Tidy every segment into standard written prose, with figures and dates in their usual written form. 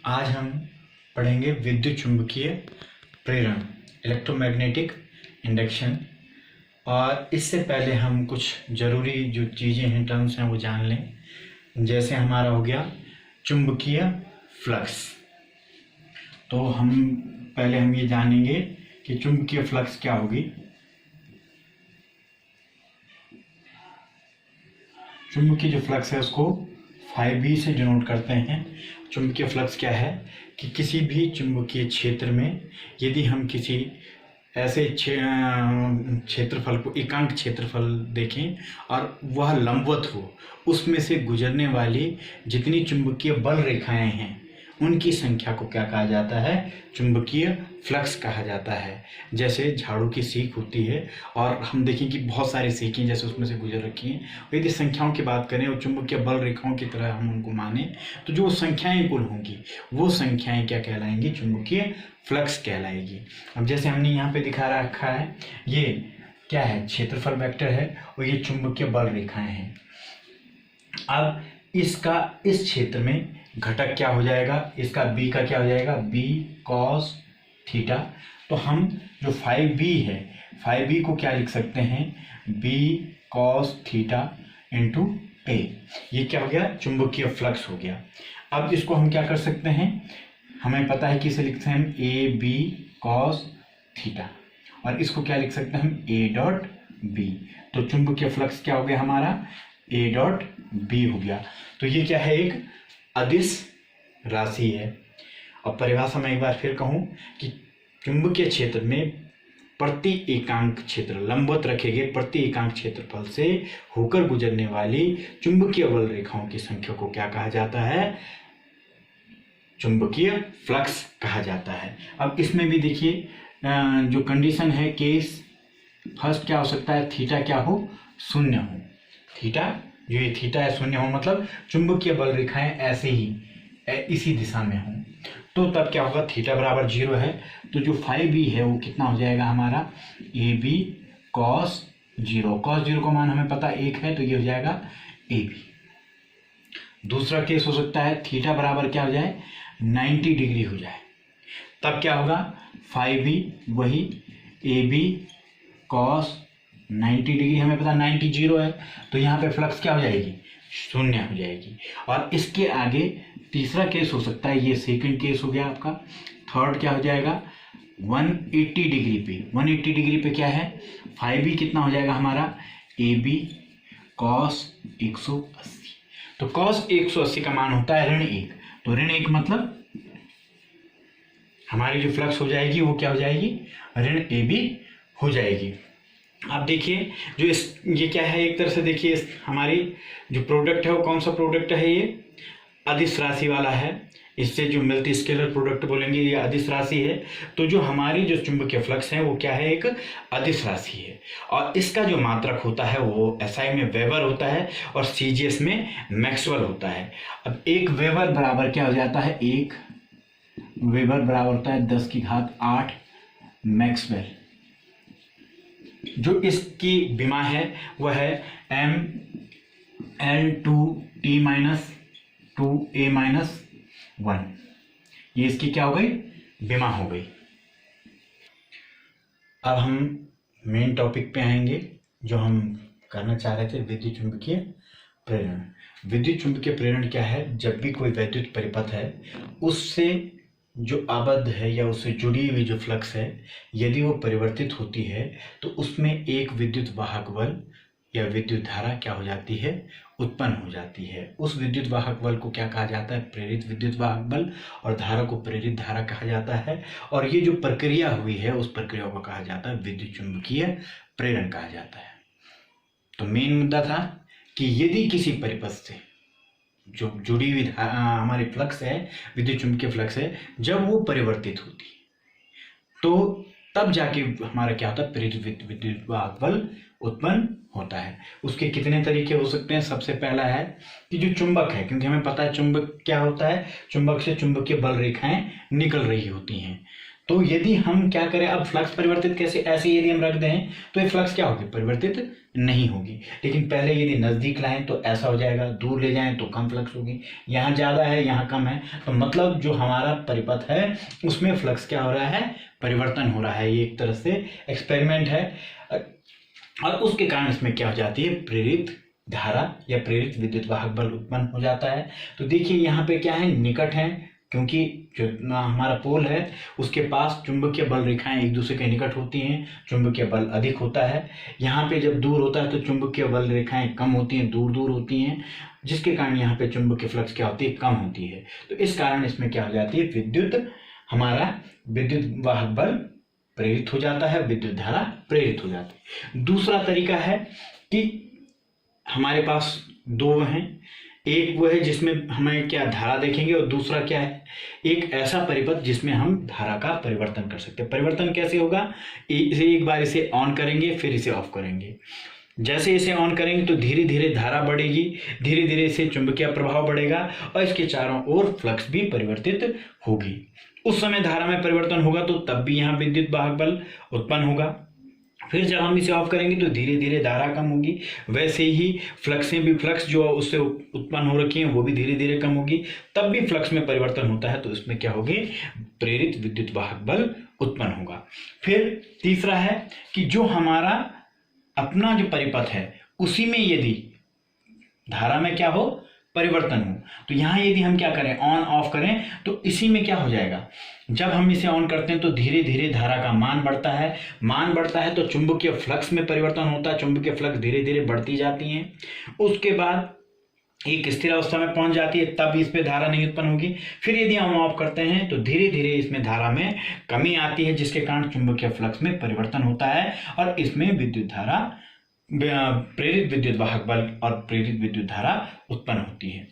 आज हम पढ़ेंगे विद्युत चुंबकीय प्रेरण, इलेक्ट्रोमैग्नेटिक इंडक्शन। और इससे पहले हम कुछ ज़रूरी जो चीज़ें हैं, टर्म्स हैं, वो जान लें। जैसे हमारा हो गया चुंबकीय फ्लक्स। तो हम ये जानेंगे कि चुंबकीय फ्लक्स क्या होगी। चुंबकीय जो फ्लक्स है उसको 5B से डिनोट करते हैं। चुंबकीय फ्लक्स क्या है कि किसी भी चुंबकीय क्षेत्र में यदि हम किसी ऐसे क्षेत्रफल को, एकांक क्षेत्रफल देखें और वह लंबवत हो, उसमें से गुजरने वाली जितनी चुंबकीय बल रेखाएं हैं उनकी संख्या को क्या कहा जाता है? चुंबकीय फ्लक्स कहा जाता है। जैसे झाड़ू की सीख होती है और हम देखें कि बहुत सारी सीखें जैसे उसमें से गुजर रखी हैं, यदि संख्याओं की बात करें और चुंबकीय बल रेखाओं की तरह हम उनको माने तो जो संख्याएं कुल होंगी वो संख्याएं क्या कहलाएंगी? चुंबकीय फ्लक्स कहलाएगी। अब जैसे हमने यहाँ पे दिखा रखा है, ये क्या है? क्षेत्रफल वेक्टर है और ये चुंबकीय बल रेखाएं हैं। अब इसका इस क्षेत्र में घटक क्या हो जाएगा? इसका b का क्या हो जाएगा? b cos theta. तो हम जो 5b है, 5b को क्या लिख सकते हैं? b cos theta into a। ये क्या हो गया? चुंबकीय फ्लक्स हो गया। अब इसको हम क्या कर सकते हैं? हमें पता है कि इसे लिखते हैं हम a b cos थीटा और इसको क्या लिख सकते हैं हम? a dot b। तो चुंबकीय फ्लक्स क्या हो गया हमारा? a डॉट b हो गया। तो ये क्या है? एक अदिश राशि है। और परिभाषा में एक बार फिर कहूं कि चुंबकीय क्षेत्र में प्रति एकांक क्षेत्र, लंबवत रखे गए प्रति एकांक क्षेत्रफल से होकर गुजरने वाली चुंबकीय बल रेखाओं की संख्या को क्या कहा जाता है? चुंबकीय फ्लक्स कहा जाता है। अब इसमें भी देखिए जो कंडीशन है, केस फर्स्ट क्या हो सकता है? थीटा क्या हो? शून्य हो। थीटा जो ये थीटा है शून्य हो, मतलब चुंबकीय बल रेखाएं ऐसे ही इसी दिशा में हो, तो तब क्या होगा? थीटा बराबर 0 है। तो जो 5b है वो कितना हो जाएगा हमारा? ab cos 0। cos 0 का मान हमें पता 1 है, तो ये हो जाएगा ab। दूसरा केस हो सकता है थीटा बराबर क्या हो जाए? 90 डिग्री हो जाए, तब क्या होगा? 5b वही ab cos 90 डिग्री, हमें पता 90 0 है, तो यहाँ पे फ्लक्स क्या हो जाएगी? शून्य हो जाएगी। और इसके आगे तीसरा केस हो सकता है, ये सेकंड केस हो गया आपका। थर्ड क्या हो जाएगा? 180 डिग्री पे, 180 डिग्री पे क्या है? 5b कितना हो जाएगा हमारा? ab cos 180। तो cos 180 का मान होता है ऋण 1। तो ऋण 1 मतलब हमारी जो फ्लक्स हो जाएगी वो क्या हो जाएगी? ऋण ab हो जाएगी। आप देखिए जो ये क्या है, एक तरह से देखिए हमारी जो प्रोडक्ट है वो कौन सा प्रोडक्ट है? ये अदिश राशि वाला है। इससे जो मिलती स्केलर प्रोडक्ट बोलेंगे, ये अदिश राशि है। तो जो हमारी जो चुंबकीय फ्लक्स है वो क्या है? एक अदिश राशि है। और इसका जो मात्रक होता है वो SI में वेबर होता है और CGS में मैक्सवेल होता है। अब एक वेबर बराबर क्या हो जाता है? एक वेबर बराबर होता है 10⁸ मैक्सवेल। जो इसकी विमा है वह है mL2T-2A-1। ये इसकी क्या हो गई? विमा हो गई। अब हम मेन टॉपिक पे आएंगे जो हम करना चाह रहे थे, विद्युत चुंबकीय प्रेरण। विद्युत चुंबकीय प्रेरण क्या है? जब भी कोई वैद्युत परिपथ है उससे जो आबद्ध है या उससे जुड़ी हुई जो फ्लक्स है, यदि वो परिवर्तित होती है तो उसमें एक विद्युत वाहक बल या विद्युत धारा क्या हो जाती है? उत्पन्न हो जाती है। उस विद्युत वाहक बल को क्या कहा जाता है? प्रेरित विद्युत वाहक बल। और धारा को प्रेरित धारा कहा जाता है। और ये जो प्रक्रिया हुई है उस प्रक्रिया को कहा जाता है विद्युत चुंबकीय प्रेरण कहा जाता है। तो मेन मुद्दा था कि यदि किसी परिपथ से जो जुड़ी हुई हमारी फ्लक्स है, विद्युत चुंबकीय फ्लक्स है, जब वो परिवर्तित होती है तो तब जाके हमारा क्या होता है? प्रेरित विद्युत वाहक बल उत्पन्न होता है। उसके कितने तरीके हो सकते हैं? सबसे पहला है कि जो चुंबक है, क्योंकि हमें पता है चुंबक क्या होता है, चुंबक से चुंबकीय बल रेखाएं निकल रही होती हैं। तो यदि हम क्या करें, अब फ्लक्स परिवर्तित कैसे, ऐसे यदि हम रख दें तो ये फ्लक्स क्या होगी, परिवर्तित नहीं होगी। लेकिन पहले यदि नजदीक लाएं तो ऐसा हो जाएगा, दूर ले जाएं तो कम फ्लक्स होगी, यहाँ ज्यादा है यहाँ कम है, तो मतलब जो हमारा परिपथ है उसमें फ्लक्स क्या हो रहा है, परिवर्तन हो रहा है। ये एक तरह से एक्सपेरिमेंट है और उसके कारण इसमें क्या हो जाती है, प्रेरित धारा या प्रेरित विद्युत वाहक बल उत्पन्न हो जाता है। तो देखिए यहाँ पे क्या है, निकट है, क्योंकि जो हमारा पोल है उसके पास चुंबकीय बल रेखाएं एक दूसरे के निकट होती हैं, चुंबकीय बल अधिक होता है। यहाँ पे जब दूर होता है तो चुंबकीय बल रेखाएं कम होती हैं, दूर दूर होती हैं, जिसके कारण यहाँ पे चुंबकीय फ्लक्स क्या होती है, कम होती है। तो इस कारण इसमें क्या हो जाती है, हमारा विद्युत वाहक बल प्रेरित हो जाता है, विद्युत धारा प्रेरित हो जाती है। दूसरा तरीका है कि हमारे पास दो हैं, एक वो है जिसमें हमें क्या धारा देखेंगे और दूसरा क्या है, एक ऐसा परिपथ जिसमें हम धारा का परिवर्तन कर सकते हैं। परिवर्तन कैसे होगा, एक बार इसे ऑन करेंगे फिर इसे ऑफ करेंगे। जैसे इसे ऑन करेंगे तो धीरे धीरे धारा बढ़ेगी, धीरे धीरे इसे चुंबकीय प्रभाव बढ़ेगा और इसके चारों ओर फ्लक्स भी परिवर्तित होगी। उस समय धारा में परिवर्तन होगा तो तब भी यहाँ विद्युत वाहक बल उत्पन्न होगा। फिर जब हम इसे ऑफ करेंगे तो धीरे धीरे धारा कम होगी, वैसे ही फ्लक्स जो उससे उत्पन्न हो रखी है वो भी धीरे धीरे कम होगी, तब भी फ्लक्स में परिवर्तन होता है तो इसमें क्या होगी, प्रेरित विद्युत वाहक बल उत्पन्न होगा। फिर तीसरा है कि जो हमारा अपना जो परिपथ है उसी में यदि धारा में क्या हो, परिवर्तन हो, तो यहाँ यदि हम क्या करें, ऑन ऑफ करें तो इसी में क्या हो जाएगा, जब हम इसे ऑन करते हैं तो धीरे धीरे धारा का मान बढ़ता है, मान बढ़ता है तो चुंबकीय फ्लक्स में परिवर्तन होता है, चुंबकीय फ्लक्स धीरे धीरे बढ़ती जाती हैं, उसके बाद एक स्थिर अवस्था में पहुंच जाती है, तब इस पे धारा नहीं उत्पन्न होगी। फिर यदि हम ऑफ करते हैं तो धीरे धीरे इसमें धारा में कमी आती है, जिसके कारण चुंबकीय फ्लक्स में परिवर्तन होता है और इसमें विद्युत धारा, प्रेरित विद्युत वाहक बल और प्रेरित विद्युत धारा उत्पन्न होती है।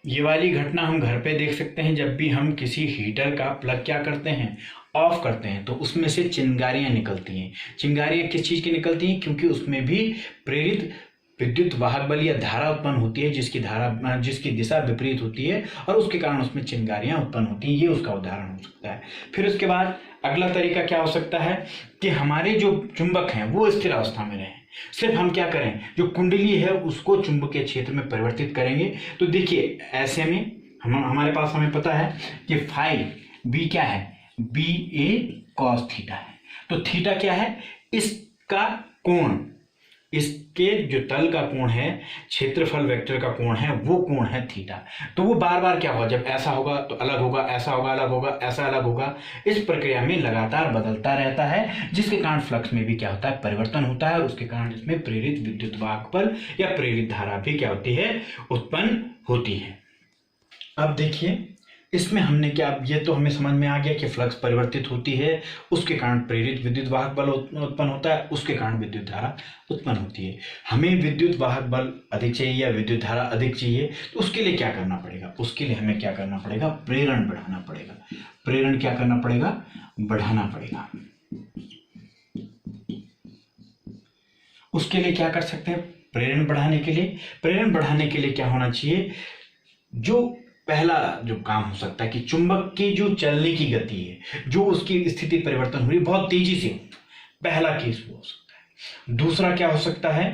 ये वाली घटना हम घर पे देख सकते हैं, जब भी हम किसी हीटर का प्लग क्या करते हैं, ऑफ करते हैं तो उसमें से चिंगारियां निकलती हैं। चिंगारियां किस चीज की निकलती हैं, क्योंकि उसमें भी प्रेरित विद्युत वाहक बल या धारा उत्पन्न होती है, जिसकी दिशा विपरीत होती है और उसके कारण उसमें चिंगारियां उत्पन्न होती हैं। ये उसका उदाहरण हो सकता है। फिर उसके बाद अगला तरीका क्या हो सकता है कि हमारे जो चुंबक हैं वो स्थिर अवस्था में रहें, सिर्फ हम क्या करें, जो कुंडली है उसको चुंबकीय क्षेत्र में परिवर्तित करेंगे। तो देखिए ऐसे में हमारे पास हमें पता है कि फाई बी क्या है, बी ए कॉस थीटा है। तो थीटा क्या है, इसका कोण, इसके जो तल का कोण है, क्षेत्रफल वेक्टर का कोण है, वो कोण है थीटा। तो वो बार बार क्या होगा, जब ऐसा होगा तो अलग होगा, ऐसा होगा अलग होगा, ऐसा अलग होगा, इस प्रक्रिया में लगातार बदलता रहता है, जिसके कारण फ्लक्स में भी क्या होता है, परिवर्तन होता है और उसके कारण इसमें प्रेरित विद्युत वाहक बल या प्रेरित धारा भी क्या होती है, उत्पन्न होती है। अब देखिए इसमें हमने क्या, ये तो हमें समझ में आ गया कि फ्लक्स परिवर्तित होती है, उसके कारण प्रेरित विद्युत वाहक बल उत्पन्न होता है, उसके कारण विद्युत धारा उत्पन्न होती है। हमें विद्युत वाहक बल अधिक चाहिए या विद्युत धारा अधिक चाहिए, तो उसके लिए क्या करना पड़ेगा, उसके लिए हमें क्या करना पड़ेगा, प्रेरण बढ़ाना पड़ेगा। प्रेरण क्या करना पड़ेगा, बढ़ाना पड़ेगा। उसके लिए क्या कर सकते हैं, प्रेरण बढ़ाने के लिए क्या होना चाहिए, जो पहला जो काम हो सकता है कि चुंबक की जो चलने की गति है, जो उसकी स्थिति परिवर्तन हो रही है बहुत तेजी से, पहला केस वो हो सकता है। दूसरा क्या हो सकता है,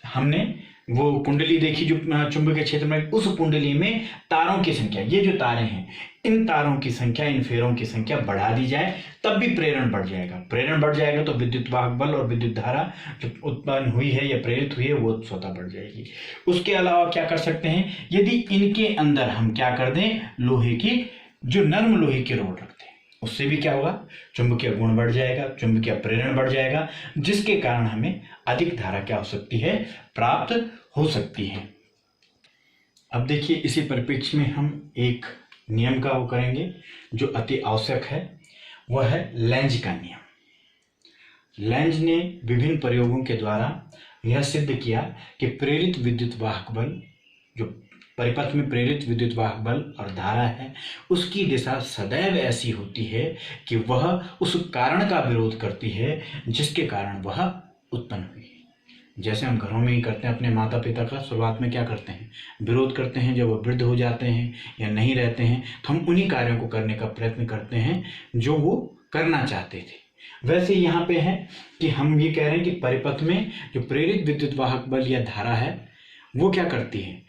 हमने वो कुंडली देखी जो चुंबकीय क्षेत्र में, उस कुंडली में तारों की संख्या, ये जो तारे हैं इन तारों की संख्या, इन फेरों की संख्या बढ़ा दी जाए, तब भी प्रेरण बढ़ जाएगा। प्रेरण बढ़ जाएगा तो विद्युत वाहक बल और विद्युत धारा जो उत्पन्न हुई है या प्रेरित हुई है वो स्वतः बढ़ जाएगी। उसके अलावा क्या कर सकते हैं, यदि इनके अंदर हम क्या कर दें, लोहे की जो नर्म लोहे की रोड रखते हैं, उससे भी क्या होगा, चुंबकीय गुण बढ़ जाएगा, चुंबकीय प्रेरण बढ़ जाएगा, जिसके कारण हमें अधिक धारा क्या हो सकती है, प्राप्त हो सकती है। अब देखिए इसी परिप्रेक्ष्य में हम एक नियम का वो करेंगे जो अति आवश्यक है, वह है लेंज का नियम। लेंज ने विभिन्न प्रयोगों के द्वारा यह सिद्ध किया कि प्रेरित विद्युत वाहक बल, जो परिपथ में प्रेरित विद्युत वाहक बल और धारा है, उसकी दिशा सदैव ऐसी होती है कि वह उस कारण का विरोध करती है जिसके कारण वह उत्पन्न हुई। जैसे हम घरों में ही करते हैं, अपने माता पिता का शुरुआत में क्या करते हैं, विरोध करते हैं। जब वो वृद्ध हो जाते हैं या नहीं रहते हैं तो हम उन्हीं कार्यों को करने का प्रयत्न करते हैं जो वो करना चाहते थे। वैसे यहाँ पे है कि हम ये कह रहे हैं कि परिपथ में जो प्रेरित विद्युत वाहक बल या धारा है वो क्या करती है,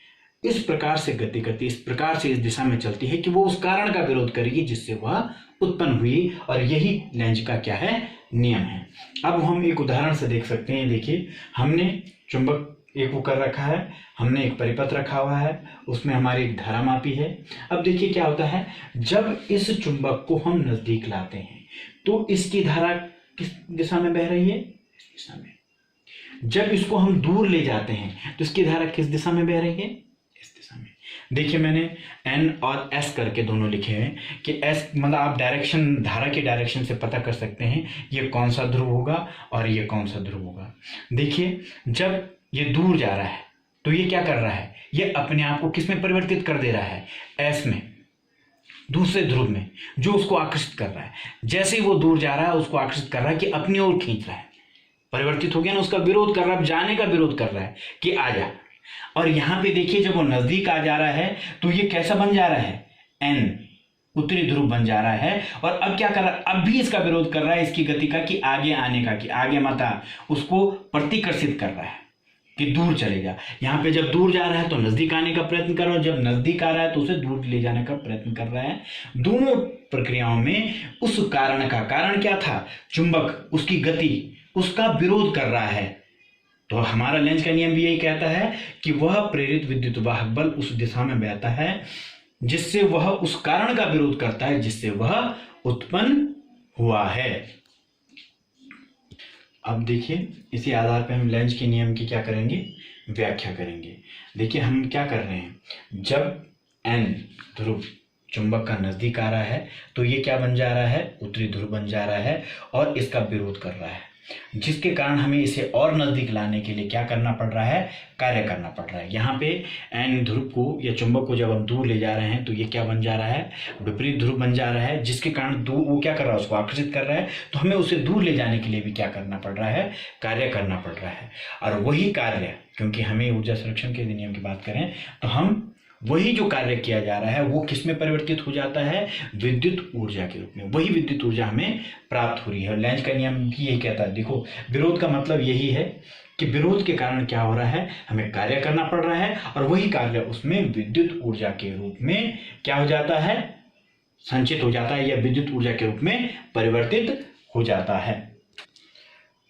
इस प्रकार से गति करती है, इस प्रकार से इस दिशा में चलती है कि वो उस कारण का विरोध करेगी जिससे वह उत्पन्न हुई। और यही लेंज का क्या है, नियम है। अब हम एक उदाहरण से देख सकते हैं। देखिए, हमने चुंबक एक वो कर रखा है, हमने एक परिपथ रखा हुआ है, उसमें हमारी एक धारा मापी है। अब देखिए क्या होता है, जब इस चुंबक को हम नजदीक लाते हैं तो इसकी धारा किस दिशा में बह रही है, इस दिशा में। जब इसको हम दूर ले जाते हैं तो इसकी धारा किस दिशा में बह रही है, इस दिशा में। देखिए, मैंने एन और एस करके दोनों लिखे हैं कि एस मतलब आप डायरेक्शन, धारा की डायरेक्शन से पता कर सकते हैं ये कौन सा ध्रुव होगा और ये कौन सा ध्रुव होगा। देखिए, जब ये दूर जा रहा है तो ये क्या कर रहा है, ये अपने आप को किस में परिवर्तित कर दे रहा है, एस में, दूसरे ध्रुव में, जो उसको आकर्षित कर रहा है। जैसे ही वो दूर जा रहा है उसको आकर्षित कर रहा है कि अपनी ओर खींच रहा है, परिवर्तित हो गया ना, उसका विरोध कर रहा है, जाने का विरोध कर रहा है कि आ जा। और यहां पे देखिए, जब वो नजदीक आ जा रहा है तो ये कैसा बन जा रहा है, एन, उत्तरी ध्रुव बन जा रहा है। और अब क्या कर रहा है, अब भी इसका विरोध कर रहा है इसकी गति का कि आगे आने का, कि आगे मत आ, उसको प्रतिकर्षित कर रहा है कि दूर चले जा। यहाँ पे जब दूर जा रहा है तो नजदीक आने का प्रयत्न कर रहा है, जब नजदीक आ रहा है तो उसे दूर ले जाने का प्रयत्न कर रहा है। दोनों प्रक्रियाओं में उस कारण का, कारण क्या था, चुंबक, उसकी गति, उसका विरोध कर रहा है। तो हमारा लेंज का नियम भी यही कहता है कि वह प्रेरित विद्युत वाहक बल उस दिशा में बहता है जिससे वह उस कारण का विरोध करता है जिससे वह उत्पन्न हुआ है। अब देखिए, इसी आधार पर हम लेंज के नियम की क्या करेंगे, व्याख्या करेंगे। देखिए, हम क्या कर रहे हैं, जब एन ध्रुव चुंबक का नजदीक आ रहा है तो ये क्या बन जा रहा है, उत्तरी ध्रुव बन जा रहा है और इसका विरोध कर रहा है, जिसके कारण हमें इसे और नजदीक लाने के लिए क्या करना पड़ रहा है, कार्य करना पड़ रहा है। यहाँ पे एन ध्रुव को या चुंबक को जब हम दूर ले जा रहे हैं तो ये क्या बन जा रहा है, विपरीत ध्रुव बन जा रहा है, जिसके कारण दूर वो क्या कर रहा है, उसको आकर्षित कर रहा है। तो हमें उसे दूर ले जाने के लिए भी क्या करना पड़ रहा है, कार्य करना पड़ रहा है। और वही कार्य, क्योंकि हमें ऊर्जा संरक्षण के नियम की बात करें तो हम वही जो कार्य किया जा रहा है वो किस में परिवर्तित हो जाता है, विद्युत ऊर्जा के रूप में। वही विद्युत ऊर्जा हमें प्राप्त हो रही है। लेंज का नियम भी यही कहता है। देखो, विरोध का मतलब यही है कि विरोध के कारण क्या हो रहा है, हमें कार्य करना पड़ रहा है और वही कार्य उसमें विद्युत ऊर्जा के रूप में क्या हो जाता है, संचित हो जाता है या विद्युत ऊर्जा के रूप में परिवर्तित हो जाता है।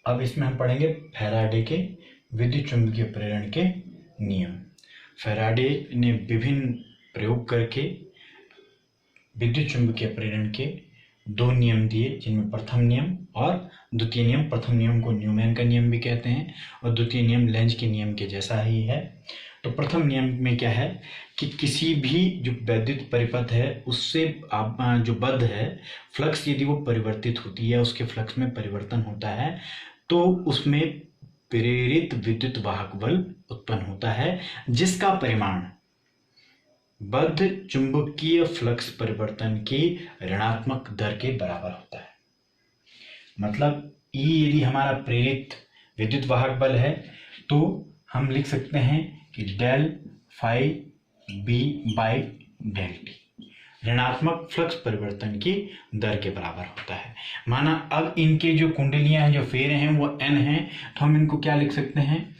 अब इसमें हम पढ़ेंगे फैराडे के विद्युत चुंबकीय प्रेरण के नियम। फैराडे ने विभिन्न प्रयोग करके विद्युत चुंबकीय प्रेरण के दो नियम दिए, जिनमें प्रथम नियम और द्वितीय नियम। प्रथम नियम को न्यूमैन का नियम भी कहते हैं और द्वितीय नियम लेंज के नियम के जैसा ही है। तो प्रथम नियम में क्या है कि किसी भी जो वैद्युत परिपथ है उससे जो बद्ध है फ्लक्स, यदि वो परिवर्तित होती है, उसके फ्लक्स में परिवर्तन होता है तो उसमें प्रेरित विद्युत वाहक बल उत्पन्न होता है, जिसका परिमाण बद्ध चुंबकीय फ्लक्स परिवर्तन की ऋणात्मक दर के बराबर होता है। मतलब E यदि हमारा प्रेरित विद्युत वाहक बल है तो हम लिख सकते हैं कि del phi B by del T ऋणात्मक फ्लक्स परिवर्तन की दर के बराबर होता है। माना अब इनके जो कुंडलियां हैं, जो फेरे हैं वो n हैं, तो हम इनको क्या लिख सकते हैं,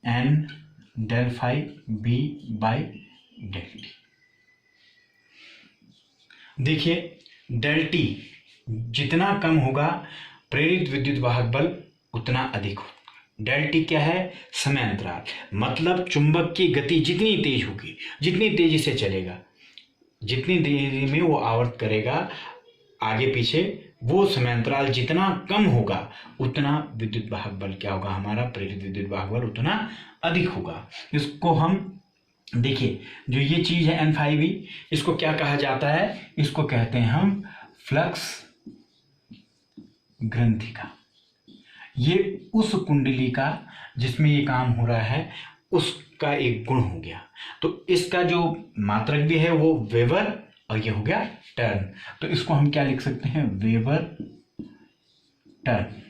n del phi b by del T. देखिए, डेल टी जितना कम होगा प्रेरित विद्युत वाहक बल उतना अधिक होगा। डेल टी क्या है, समय अंतराल, मतलब चुंबक की गति जितनी तेज होगी, जितनी तेजी से चलेगा, जितनी देरी में वो आवर्त करेगा आगे पीछे, वो समय अंतराल जितना कम होगा उतना विद्युत वाहक बल क्या होगा, हमारा प्रेरित विद्युत वाहक बल उतना अधिक होगा। इसको हम देखिए, जो ये चीज है एन फाई बी, इसको क्या कहा जाता है, इसको कहते हैं हम फ्लक्स ग्रंथिका। ये उस कुंडली का जिसमें ये काम हो रहा है उसका एक गुण हो गया। तो इसका जो मात्रक भी है वो वेबर और ये हो गया टर्न। तो इसको हम क्या लिख सकते हैं, वेबर टर्न।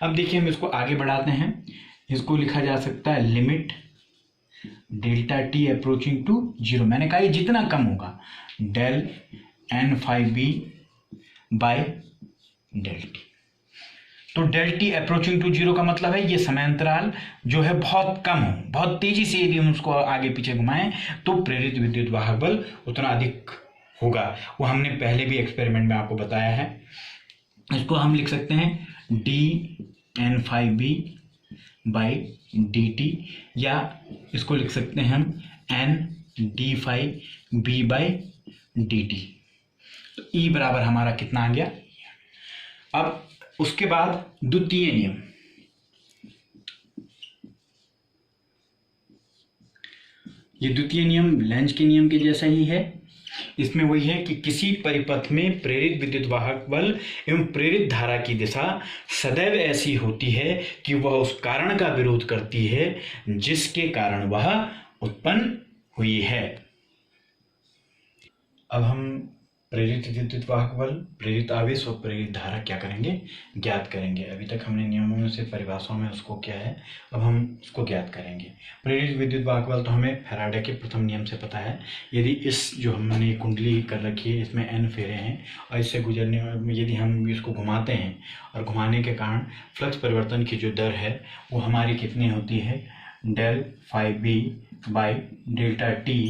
अब देखिए हम इसको आगे बढ़ाते हैं, इसको लिखा जा सकता है limit delta T approaching to zero. मैंने कहा ये जितना कम होगा del N five B by del T. तो del T approaching to zero का मतलब है ये समय अंतराल जो है बहुत कम हो, बहुत तेजी से यदि हम उसको आगे पीछे घुमाएं तो प्रेरित विद्युत वाहक बल उतना अधिक होगा। वो हमने पहले भी एक्सपेरिमेंट में आपको बताया है। इसको हम लिख सकते हैं D N five B by D T, या इसको लिख सकते हैं हम N D five B by D T. तो ई बराबर हमारा कितना आ गया। अब उसके बाद द्वितीय नियम, ये द्वितीय नियम लेंज के नियम के जैसा ही है। इसमें वही है कि किसी परिपथ में प्रेरित विद्युत वाहक बल एवं प्रेरित धारा की दिशा सदैव ऐसी होती है कि वह उस कारण का विरोध करती है जिसके कारण वह उत्पन्न हुई है। अब हम प्रेरित विद्युत वाहक बल, प्रेरित आवेश और प्रेरित धारा क्या करेंगे, ज्ञात करेंगे। अभी तक हमने नियमों में से परिभाषाओं में उसको क्या है, अब हम उसको ज्ञात करेंगे। प्रेरित विद्युत वाहक बल तो हमें फैराडे के प्रथम नियम से पता है। यदि इस जो हमने कुंडली कर रखी है इसमें एन फेरे हैं और इससे गुजरने में यदि हम इसको घुमाते हैं और घुमाने के कारण फ्लक्स परिवर्तन की जो दर है वो हमारी कितनी होती है, del five B by delta T.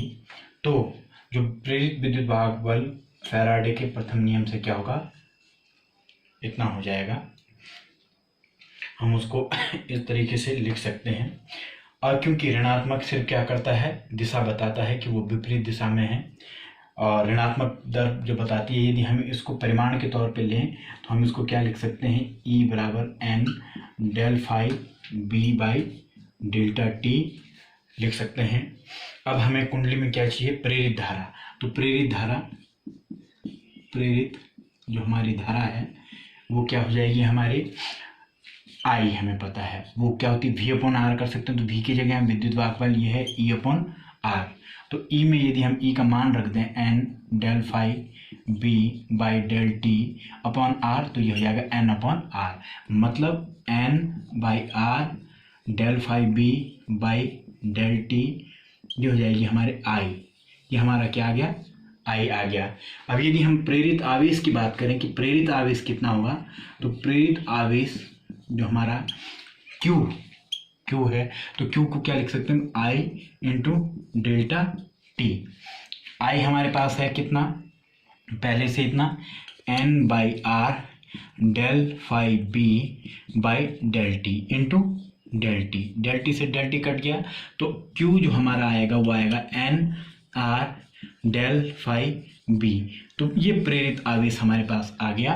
तो जो प्रेरित विद्युत वाहक बल फैराडे के प्रथम नियम से क्या होगा, इतना हो जाएगा। हम उसको इस तरीके से लिख सकते हैं। और क्योंकि ऋणात्मक सिर्फ क्या करता है, दिशा बताता है कि वो विपरीत दिशा में है, और ऋणात्मक दर जो बताती है, यदि हम इसको परिमाण के तौर पे लें तो हम इसको क्या लिख सकते हैं, ई बराबर N del five B by delta T लिख सकते हैं। अब हमें कुंडली में क्या चाहिए, प्रेरित धारा। तो प्रेरित धारा, प्रेरित जो हमारी धारा है वो क्या हो जाएगी हमारी, आई हमें पता है वो क्या होती है, वी अपॉन आर कर सकते हैं। तो वी की जगह हम विद्युत वाहक बल ये है ई अपॉन आर। तो ई में यदि हम ई का मान रख दें N del five B by del T upon R, तो ये हो जाएगा एन अपॉन आर। मतलब N by R del five B by del T, ये हो जाएगी हमारे आई। ये हमारा क्या आ गया, आई आ गया। अब यदि हम प्रेरित आवेश की बात करें कि प्रेरित आवेश कितना होगा, तो प्रेरित आवेश जो हमारा Q है, तो Q को क्या लिख सकते हैं, I into delta T. I हमारे पास है कितना, पहले से इतना N by R del five B by del T into del T. Del T से डेल टी कट गया, तो Q जो हमारा आएगा वो आएगा N R del five B. तो ये प्रेरित आवेश हमारे पास आ गया।